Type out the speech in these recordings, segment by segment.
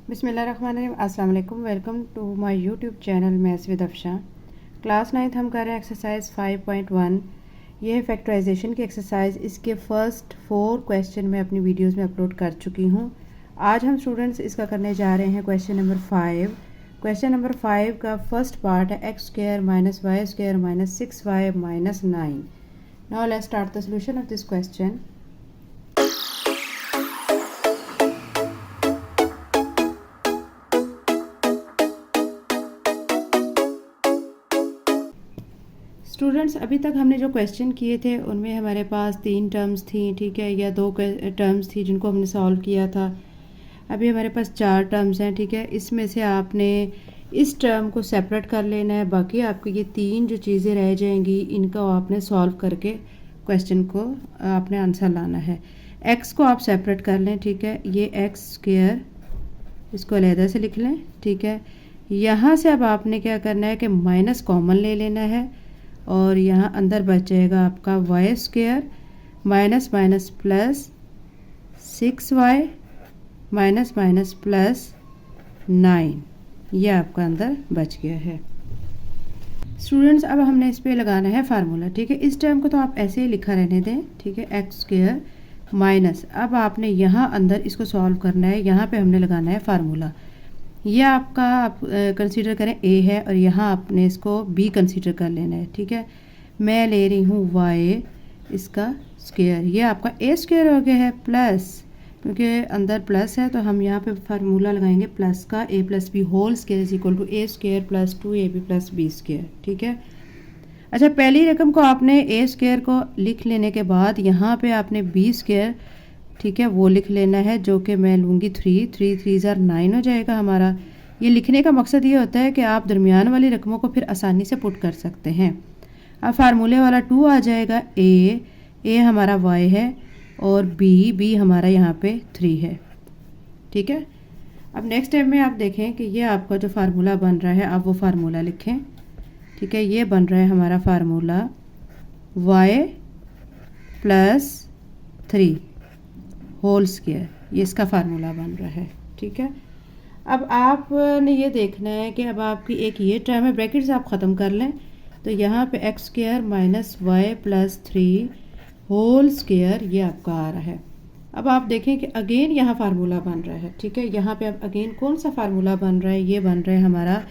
बिस्मिल्लाहिर्रहमानिर्रहीम। अस्सलाम वालेकुम। Welcome to my YouTube channel maths with Afsha. Class 9 हम कर रहे हैं एक्सरसाइज 5.1। ये है फैक्टराइजेशन की एक्सरसाइज। इसके फर्स्ट 4 क्वेश्चन मैं अपनी वीडियोस में अपलोड कर चुकी हूँ। आज हम स्टूडेंट्स इसका करने जा रहे हैं क्वेश्चन नंबर 5। क्वेश्चन नंबर 5 का फर्स्ट पार्ट है x square minus y square minus 6y minus 9। Now let's start the solution of this question. Students, अभी तक हमने जो क्वेश्चन किए थे उनमें हमारे पास 3 टर्म्स थी, ठीक है, या 2 टर्म्स थी जिनको हमने सॉल्व किया था। अभी हमारे पास 4 टर्म्स हैं, ठीक है। इसमें से आपने इस टर्म को सेपरेट कर लेना है, बाकी आपकी ये 3 जो चीज़ें रह जाएंगी इनका आपने सॉल्व करके क्वेश्चन को आपने आंसर लाना है। एक्स को आप सेपरेट कर लें, ठीक है, ये एक्स स्क्वायर इसको अलहदा से लिख लें, ठीक है। यहाँ से अब आपने क्या करना है कि माइनस कॉमन ले लेना है और यहाँ अंदर बच जाएगा आपका y square minus minus plus 6y minus minus plus 9। ये आपका अंदर बच गया है। स्टूडेंट्स, अब हमने इस पे लगाना है फार्मूला, ठीक है। इस टर्म को तो आप ऐसे ही लिखा रहने दें, ठीक है, एक्स स्क्वायर माइनस, अब आपने यहाँ अंदर इसको सॉल्व करना है। यहाँ पे हमने लगाना है फार्मूला। ये आपका आप कंसीडर करें ए है और यहाँ आपने इसको बी कंसीडर कर लेना है, ठीक है। मैं ले रही हूँ वाई इसका स्क्वायर, ये आपका ए स्क्वायर हो गया है प्लस, क्योंकि अंदर प्लस है तो हम यहाँ पे फार्मूला लगाएंगे प्लस का, A plus B whole square is equal to A square plus 2ab plus B square, ठीक है। अच्छा, पहली रकम को आपने ए स्क्वायर को लिख लेने के बाद यहाँ पे आपने बी स्क्वायर, ठीक है, वो लिख लेना है, जो कि मैं लूँगी 3 3 × 9 हो जाएगा हमारा। ये लिखने का मकसद ये होता है कि आप दरमियान वाली रकमों को फिर आसानी से पुट कर सकते हैं। अब फार्मूले वाला 2 आ जाएगा, ए हमारा वाई है और बी हमारा यहाँ पे 3 है, ठीक है। अब नेक्स्ट स्टेप में आप देखें कि ये आपका जो फार्मूला बन रहा है, आप वो फार्मूला लिखें, ठीक है। ये बन रहा है हमारा formula y plus 3 whole square, ये इसका फार्मूला बन रहा है, ठीक है। अब आपने ये देखना है कि अब आपकी एक ये टर्म है, ब्रैकेट्स आप ख़त्म कर लें, तो यहाँ पे x square minus y plus 3 whole square ये आपका आ रहा है। अब आप देखें कि अगेन यहाँ फार्मूला बन रहा है, ठीक है। यहाँ पे अब अगेन कौन सा फार्मूला बन रहा है, ये बन रहा है हमारा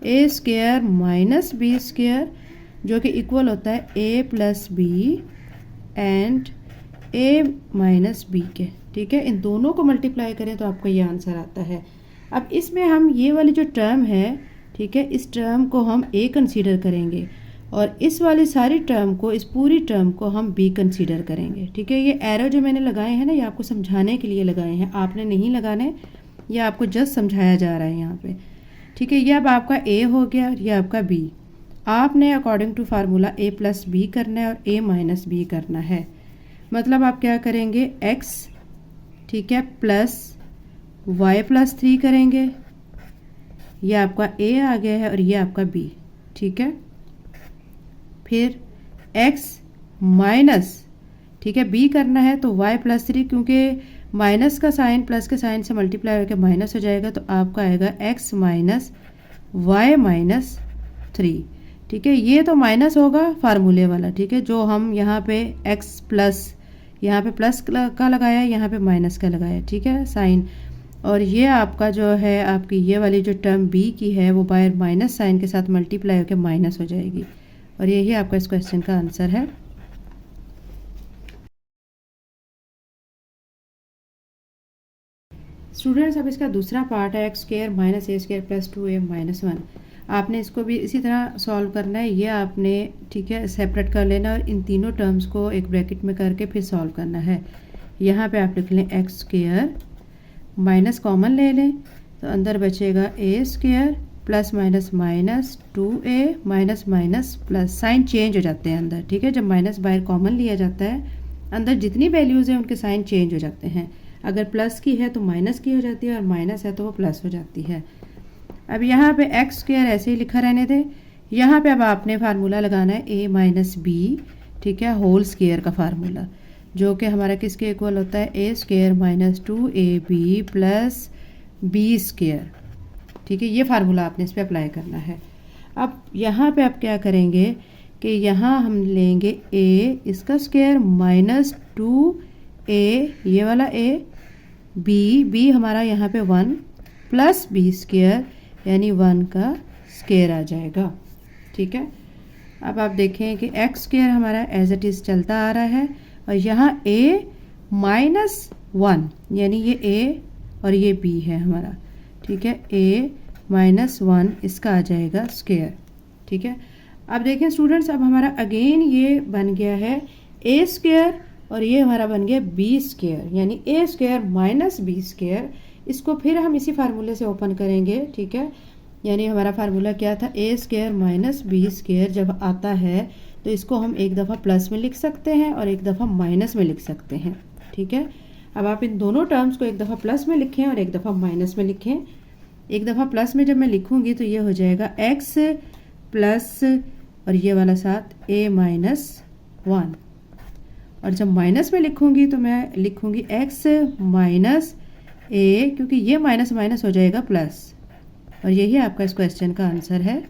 A square minus B square, जो कि इक्वल होता है A plus B and A minus B के, ठीक है। इन दोनों को मल्टीप्लाई करें तो आपका ये आंसर आता है। अब इसमें हम ये वाली जो टर्म है, ठीक है, इस टर्म को हम ए कंसीडर करेंगे और इस वाली सारी टर्म को, इस पूरी टर्म को हम बी कंसीडर करेंगे, ठीक है। ये एरो जो मैंने लगाए हैं ना, ये आपको समझाने के लिए लगाए हैं, आपने नहीं लगाने, ये आपको जस्ट समझाया जा रहा है यहाँ पे, ठीक है। ये अब आपका ए हो गया, ये आपका बी। आपने according to formula a plus b करना है और ए माइनस बी करना है। मतलब आप क्या करेंगे, एक्स, ठीक है, प्लस वाई प्लस 3 करेंगे, ये आपका ए आ गया है और ये आपका बी, ठीक है। फिर एक्स माइनस, ठीक है, बी करना है तो वाई प्लस 3, क्योंकि माइनस का साइन प्लस के साइन से मल्टीप्लाई होकर माइनस हो जाएगा, तो आपका आएगा एक्स माइनस वाई माइनस 3, ठीक है। ये तो माइनस होगा फार्मूले वाला, ठीक है, जो हम यहाँ पे एक्स प्लस, यहाँ पे प्लस का लगाया, यहाँ पे माइनस का लगाया, ठीक है, साइन। और ये आपका जो है, आपकी ये वाली जो टर्म बी की है वो बाय माइनस साइन के साथ मल्टीप्लाई होकर माइनस हो जाएगी, और यही आपका इस क्वेश्चन का आंसर है। स्टूडेंट्स, अब इसका दूसरा पार्ट है एक्स स्क्वायर माइनस ए स्क्वायर प्लस 2a माइनस 1। आपने इसको भी इसी तरह सॉल्व करना है। ये आपने, ठीक है, सेपरेट कर लेना और इन तीनों टर्म्स को एक ब्रैकेट में करके फिर सॉल्व करना है। यहाँ पे आप लिख लें एक्स स्क्वायर, माइनस कॉमन ले लें तो अंदर बचेगा A square plus minus minus 2a minus minus plus, sign change हो जाते हैं अंदर, ठीक है। जब माइनस बाहर कॉमन लिया जाता है, अंदर जितनी वैल्यूज़ हैं उनके साइन चेंज हो जाते हैं। अगर प्लस की है तो माइनस की हो जाती है और माइनस है तो वो प्लस हो जाती है। अब यहाँ पे एक्स स्क्वायर ऐसे ही लिखा रहने दें। यहाँ पे अब आपने फार्मूला लगाना है ए माइनस बी, ठीक है, होल स्क्वायर का फार्मूला, जो कि हमारा किसके इक्वल होता है, A square minus 2ab plus B square, ठीक है। ये फार्मूला आपने इस पर अप्लाई करना है। अब यहाँ पे आप क्या करेंगे कि यहाँ हम लेंगे ए इसका स्क्वायर माइनस 2a ये वाला a, बी हमारा यहाँ पे 1 प्लस बी स्क्वायर यानी 1 का स्क्वायर आ जाएगा, ठीक है। अब आप देखें कि एक्स स्क्वायर हमारा एज इट इज़ चलता आ रहा है और यहाँ a माइनस 1 यानी ये a और ये b है हमारा, ठीक है। a माइनस 1 इसका आ जाएगा स्क्वायर, ठीक है। अब देखें स्टूडेंट्स, अब हमारा अगेन ये बन गया है a स्क्वायर और ये हमारा बन गया b स्क्वायर यानी a square minus b square. इसको फिर हम इसी फार्मूले से ओपन करेंगे, ठीक है। यानी हमारा फार्मूला क्या था, a square minus b square जब आता है तो इसको हम एक दफ़ा प्लस में लिख सकते हैं और एक दफ़ा माइनस में लिख सकते हैं, ठीक है। अब आप इन दोनों टर्म्स को एक दफ़ा प्लस में लिखें और एक दफ़ा माइनस में लिखें। एक दफ़ा प्लस में जब मैं लिखूंगी तो ये हो जाएगा x प्लस और ये वाला साथ a माइनस 1, और जब माइनस में लिखूंगी तो मैं लिखूंगी x माइनस a, क्योंकि ये माइनस माइनस हो जाएगा प्लस, और यही आपका इस क्वेश्चन का आंसर है।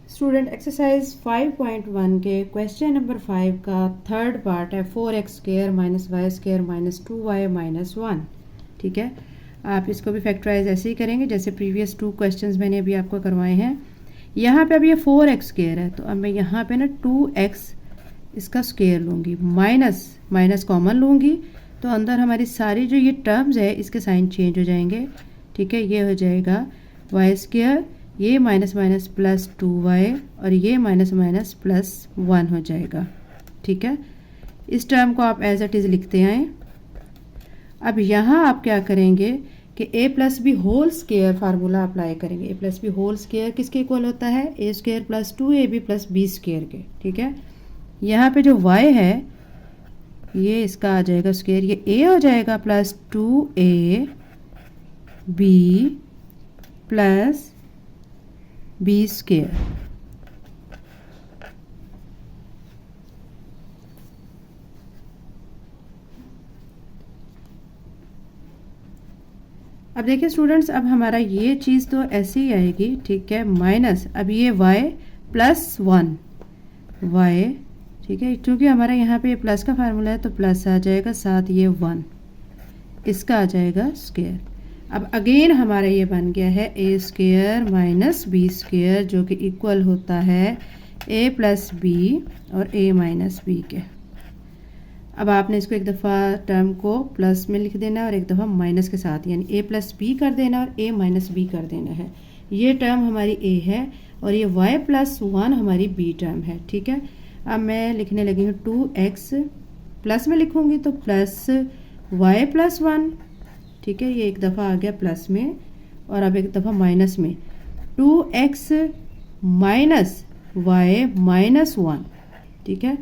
स्टूडेंट एक्सरसाइज 5.1 के क्वेश्चन नंबर 5 का थर्ड पार्ट है 4x square minus y square minus 2y minus 1, ठीक है। आप इसको भी फैक्टराइज ऐसे ही करेंगे जैसे प्रीवियस 2 क्वेश्चंस मैंने अभी आपको करवाए हैं। यहाँ पे अब ये 4x स्क्वायर है तो अब मैं यहाँ पे ना 2x इसका स्क्वायर लूँगी, माइनस माइनस कॉमन लूँगी तो अंदर हमारी सारी जो ये टर्म्स है इसके साइन चेंज हो जाएंगे, ठीक है। ये हो जाएगा वाई स्क्वायर, ये माइनस माइनस प्लस 2y और ये माइनस माइनस प्लस 1 हो जाएगा, ठीक है। इस टर्म को आप एज इट इज़ लिखते आएँ। अब यहाँ आप क्या करेंगे कि a plus B whole square formula apply करेंगे। a plus B whole square किसके इक्वल होता है, a square plus 2ab plus b square के, ठीक है। यहाँ पे जो y है ये इसका आ जाएगा स्क्वायर, ये a हो जाएगा plus 2ab plus b square. अब देखिए स्टूडेंट्स, अब हमारा ये चीज़ तो ऐसे ही आएगी, ठीक है, माइनस अब ये y प्लस 1 y, ठीक है, क्योंकि हमारा यहाँ पे प्लस का फार्मूला है तो प्लस आ जाएगा, साथ ये 1 इसका आ जाएगा स्क्वायर। अब अगेन हमारा ये बन गया है a square minus b square जो कि इक्वल होता है a प्लस b और a माइनस b के। अब आपने इसको एक दफ़ा टर्म को प्लस में लिख देना है और एक दफ़ा माइनस के साथ, यानी a प्लस b कर देना और a माइनस b कर देना है। ये टर्म हमारी a है और ये y प्लस 1 हमारी b टर्म है, ठीक है। अब मैं लिखने लगी हूँ 2x, प्लस में लिखूँगी तो प्लस y प्लस 1, ठीक है, ये एक दफ़ा आ गया प्लस में और अब एक दफ़ा माइनस में 2x माइनस y माइनस 1, ठीक है।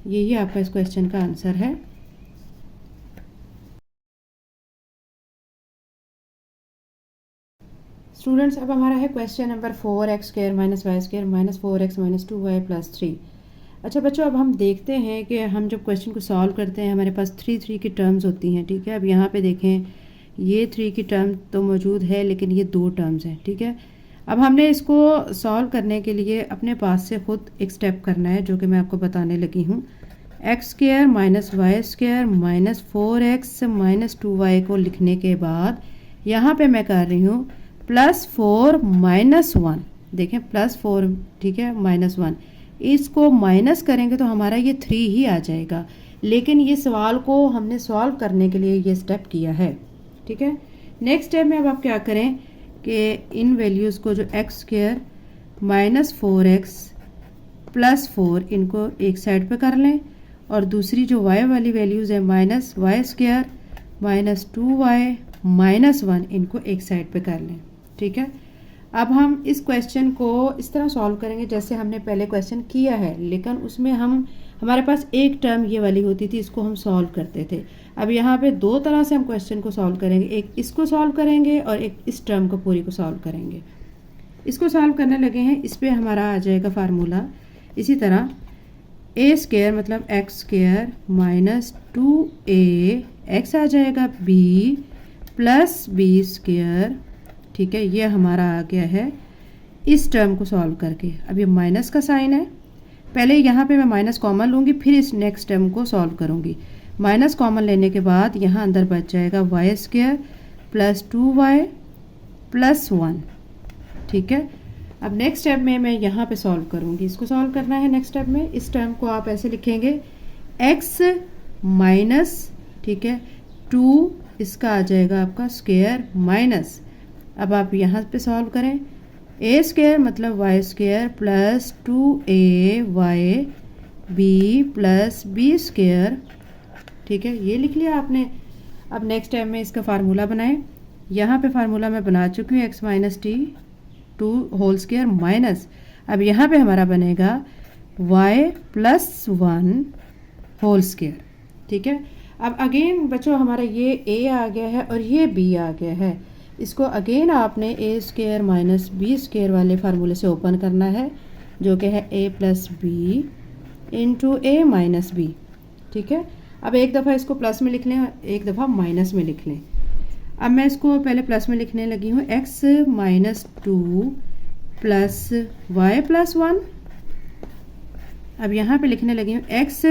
यही आपका इस क्वेश्चन का आंसर है। स्टूडेंट्स, अब हमारा है question number 4x square minus y square minus 4x minus 2y plus 3। अच्छा बच्चों, अब हम देखते हैं कि हम जब क्वेश्चन को सॉल्व करते हैं हमारे पास 3 की टर्म्स होती हैं, ठीक है। अब यहाँ पे देखें ये 3 की टर्म तो मौजूद है लेकिन ये 2 टर्म्स हैं, ठीक है। अब हमने इसको सॉल्व करने के लिए अपने पास से खुद एक स्टेप करना है जो कि मैं आपको बताने लगी हूँ। X square minus y square minus 4x minus 2y को लिखने के बाद यहाँ पे मैं कर रही हूँ प्लस 4 माइनस 1, देखें प्लस 4, ठीक है, माइनस 1, इसको माइनस करेंगे तो हमारा ये 3 ही आ जाएगा। लेकिन ये सवाल को हमने सॉल्व करने के लिए ये स्टेप किया है, ठीक है। नेक्स्ट स्टेप में अब आप क्या करें कि इन वैल्यूज़ को जो x square minus 4x plus 4 इनको एक साइड पे कर लें और दूसरी जो y वाली वैल्यूज़ है minus y square minus 2y minus 1 इनको एक साइड पे कर लें, ठीक है। अब हम इस क्वेश्चन को इस तरह सॉल्व करेंगे जैसे हमने पहले क्वेश्चन किया है, लेकिन उसमें हमारे पास एक टर्म ये वाली होती थी, इसको हम सॉल्व करते थे। अब यहाँ पे 2 तरह से हम क्वेश्चन को सॉल्व करेंगे, एक इसको सॉल्व करेंगे और एक इस टर्म को पूरी को सॉल्व करेंगे। इसको सॉल्व करने लगे हैं, इस पर हमारा आ जाएगा फार्मूला इसी तरह ए स्क्वायर मतलब X square minus 2a X आ जाएगा b प्लस बी स्क्वायर, ठीक है। ये हमारा आ गया है इस टर्म को सॉल्व करके। अब ये माइनस का साइन है, पहले यहाँ पे मैं माइनस कॉमन लूँगी, फिर इस नेक्स्ट टर्म को सॉल्व करूँगी। माइनस कॉमन लेने के बाद यहाँ अंदर बच जाएगा Y square plus 2y plus 1, ठीक है। अब नेक्स्ट स्टेप में मैं यहाँ पे सॉल्व करूँगी, इसको सॉल्व करना है नेक्स्ट स्टेप में। इस टर्म को आप ऐसे लिखेंगे x माइनस, ठीक है, 2 इसका आ जाएगा आपका स्क्वायर माइनस, अब आप यहाँ पे सॉल्व करें, ए स्क्वायर मतलब y square plus 2ay b plus B square, ठीक है। ये लिख लिया आपने। अब नेक्स्ट टाइम में इसका फार्मूला बनाएं। यहाँ पे फार्मूला मैं बना चुकी हूँ, x minus t 2 whole square minus, अब यहाँ पे हमारा बनेगा y प्लस 1 होल स्क्वायर, ठीक है। अब अगेन बच्चों हमारा ये a आ गया है और ये b आ गया है, इसको अगेन आपने a square minus B square वाले फार्मूले से ओपन करना है, जो कि है a plus b into a minus b, ठीक है। अब एक दफ़ा इसको प्लस में लिख लें, एक दफ़ा माइनस में लिख लें। अब मैं इसको पहले प्लस में लिखने लगी हूँ, x minus 2 plus y plus 1, अब यहाँ पे लिखने लगी हूँ x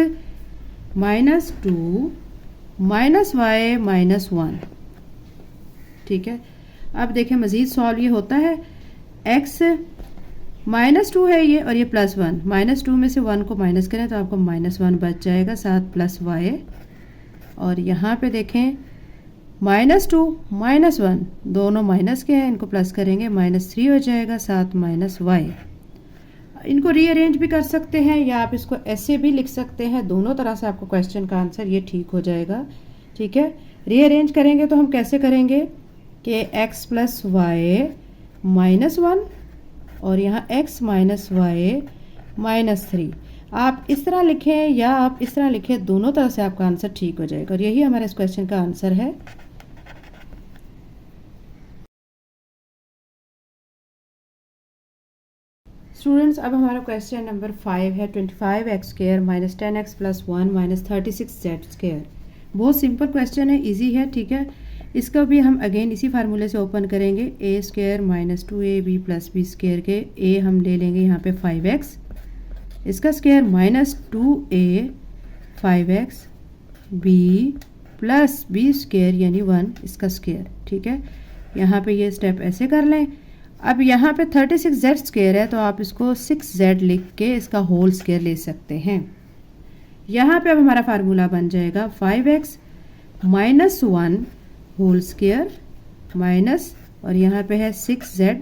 minus 2 minus y minus 1, ठीक है। अब देखें मज़ीद सॉल्व ये होता है, x माइनस 2 है ये और ये प्लस 1, माइनस 2 में से 1 को माइनस करें तो आपको माइनस 1 बच जाएगा, साथ प्लस y, और यहाँ पे देखें माइनस 2 माइनस 1 दोनों माइनस के हैं, इनको प्लस करेंगे माइनस 3 हो जाएगा, साथ माइनस y। इनको रीअरेंज भी कर सकते हैं या आप इसको ऐसे भी लिख सकते हैं, दोनों तरह से आपको क्वेश्चन का आंसर ये ठीक हो जाएगा, ठीक है। रीअरेंज करेंगे तो हम कैसे करेंगे कि x प्लस वाई माइनस 1 और यहाँ x माइनस वाई माइनस 3, आप इस तरह लिखें या आप इस तरह लिखें, दोनों तरह से आपका आंसर ठीक हो जाएगा, और यही हमारे इस क्वेश्चन का आंसर है। स्टूडेंट्स अब हमारा क्वेश्चन नंबर 5 है, 25x square minus 10x plus 1 minus 36z square. बहुत सिंपल क्वेश्चन है, इजी है, ठीक है। इसका भी हम अगेन इसी फार्मूले से ओपन करेंगे, a square minus 2ab plus B square के a हम ले लेंगे यहाँ पे 5x, इसका square minus 2a 5x b plus B square यानी 1 इसका स्क्वायर, ठीक है। यहाँ पे ये स्टेप ऐसे कर लें। अब यहाँ पे 36z स्क्वायर है तो आप इसको 6z लिख के इसका होल स्क्वायर ले सकते हैं। यहाँ पे अब हमारा फार्मूला बन जाएगा 5x minus 1 whole square minus, और यहाँ पे है 6z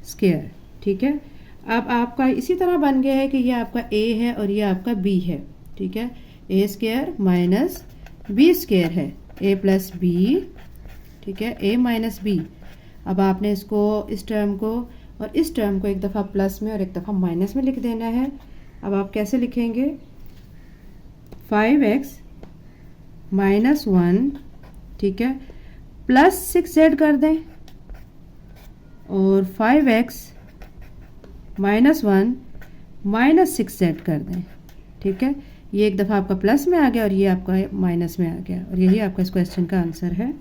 स्क्वायर, ठीक है। अब आपका इसी तरह बन गया है कि ये आपका a है और ये आपका b है, ठीक है। a square minus b square है, a प्लस b, ठीक है, a माइनस b। अब आपने इसको इस टर्म को और इस टर्म को एक दफ़ा प्लस में और एक दफ़ा माइनस में लिख देना है। अब आप कैसे लिखेंगे, 5x माइनस 1, ठीक है, प्लस 6z कर दें और 5x माइनस 1 माइनस 6z कर दें, ठीक है। ये एक दफ़ा आपका प्लस में आ गया और ये आपका माइनस में आ गया, और यही आपका इस क्वेश्चन का आंसर है।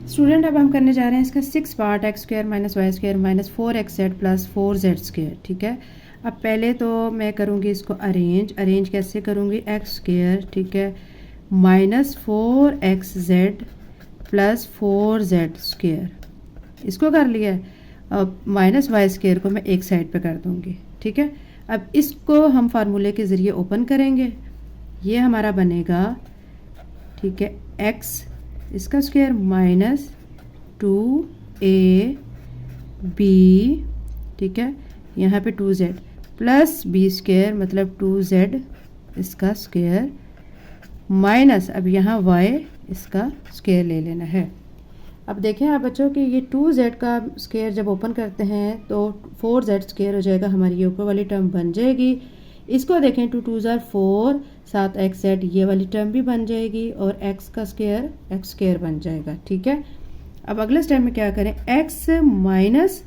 स्टूडेंट अब हम करने जा रहे हैं इसका 6 part x square minus y square minus 4xz plus 4z square, ठीक है। अब पहले तो मैं करूँगी इसको अरेंज कैसे करूँगी, x स्क्वायर, ठीक है, minus 4xz plus 4z square, इसको कर लिया। अब माइनस वाई स्क्वायर को मैं एक साइड पे कर दूँगी, ठीक है। अब इसको हम फार्मूले के ज़रिए ओपन करेंगे, ये हमारा बनेगा, ठीक है, x इसका स्क्वायर माइनस 2ab, ठीक है, यहाँ पे 2z प्लस b स्क्वायर मतलब 2z इसका स्क्वायर माइनस, अब यहाँ y इसका स्क्वायर ले लेना है। अब देखें आप बच्चों कि ये 2z का स्क्वायर जब ओपन करते हैं तो 4z स्क्वायर हो जाएगा, हमारी ये ऊपर वाली टर्म बन जाएगी। इसको देखें 2 2 4, साथ xz ये वाली टर्म भी बन जाएगी और x का स्क्वायर x स्क्वायर बन जाएगा, ठीक है। अब अगले स्टेप में क्या करें, x minus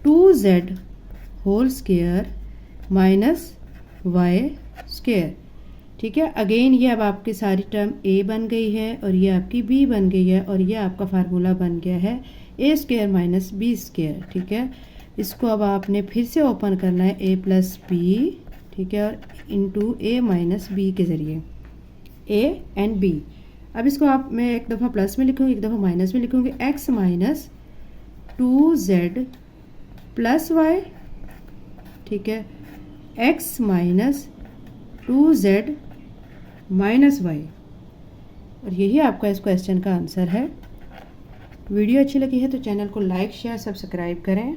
2z whole square minus y square. ठीक है, अगेन ये अब आपकी सारी टर्म a बन गई है और ये आपकी b बन गई है और ये आपका फार्मूला बन गया है a square minus b square. ठीक है, इसको अब आपने फिर से ओपन करना है a प्लस बी, ठीक है, और इंटू a माइनस b के ज़रिए a एंड b। अब इसको आप, मैं एक दफ़ा प्लस में लिखूँगी, एक दफ़ा माइनस में लिखूँगी, x minus 2z plus Y, ठीक है, x minus 2z minus Y. और यही आपका इस क्वेश्चन का आंसर है। वीडियो अच्छी लगी है तो चैनल को लाइक शेयर सब्सक्राइब करें।